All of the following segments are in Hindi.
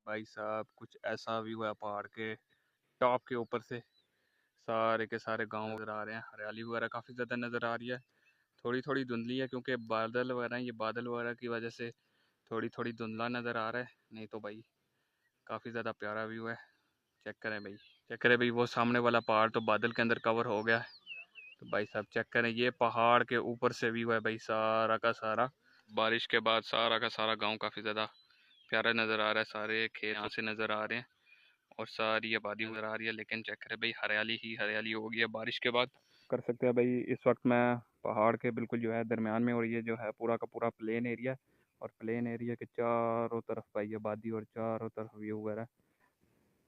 भाई साहब कुछ ऐसा व्यू है पहाड़ के टॉप के ऊपर से। सारे के सारे गांव नज़र आ रहे हैं, हरियाली वगैरह काफ़ी ज़्यादा नज़र आ रही है। थोड़ी थोड़ी धुंधली है क्योंकि बादल वगैरह हैं, ये बादल वगैरह की वजह से थोड़ी थोड़ी धुंधला नज़र आ रहा है। नहीं तो भाई काफ़ी ज़्यादा प्यारा व्यू है। चेक करें भाई, चेक करें भाई, वो सामने वाला पहाड़ तो बादल के अंदर कवर हो गया है। तो भाई साहब चेक करें, ये पहाड़ के ऊपर से व्यू है भाई, सारा का सारा बारिश के बाद सारा का सारा गांव काफ़ी ज़्यादा प्यारा नज़र आ रहा है। सारे खेत यहाँ से नज़र आ रहे हैं और सारी आबादी नज़र आ रही है। लेकिन चेक करें भाई, हरियाली ही हरियाली हो गई है बारिश के बाद। कर सकते हैं भाई, इस वक्त मैं पहाड़ के बिल्कुल जो है दरमियान में, और ये जो है पूरा का पूरा प्लेन एरिया है। और प्लेन एरिया के चारों तरफ भाई आबादी और चारों तरफ व्यू वगैरह,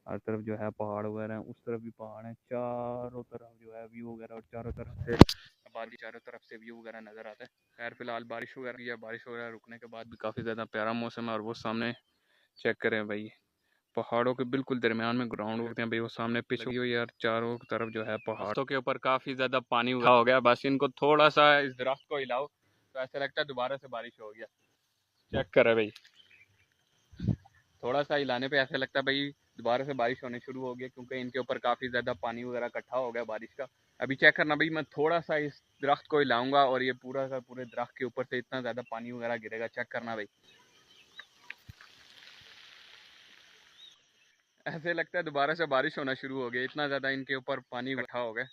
हर तरफ जो है पहाड़ वगैरह हैं, उस तरफ भी पहाड़ हैं, चारों तरफ जो है व्यू वगैरह और चारों तरफ से आबादी, चारों तरफ से व्यू वगैरह नज़र आता है। खैर फिलहाल बारिश वगैरह की है, बारिश वगैरह रुकने के बाद भी काफ़ी ज़्यादा प्यारा मौसम है। और वो सामने चेक करें भाई, पहाड़ों के बिल्कुल दरमियान में ग्राउंड होते हैं भाई, वो सामने पिच लगी हुई है और चारों तरफ जो है पहाड़ों के ऊपर काफ़ी ज़्यादा पानी हो गया। बस इनको थोड़ा सा इस दरख्त को हिलाओ तो ऐसा लगता है दोबारा से बारिश हो गया। चेक करें भाई, थोड़ा सा हिलाने पे ऐसा लगता है भाई दोबारा से बारिश होने शुरू हो गई, क्योंकि इनके ऊपर काफ़ी ज़्यादा पानी वगैरह इकट्ठा हो गया बारिश का। अभी चेक करना भाई, मैं थोड़ा सा इस दरख्त को हिलाऊंगा और ये पूरा का पूरे दरख्त के ऊपर से इतना ज़्यादा पानी वगैरह गिरेगा। चेक करना भाई, ऐसे लगता है दोबारा से बारिश होना शुरू हो गई, इतना ज़्यादा इनके ऊपर पानी इकट्ठा हो गया।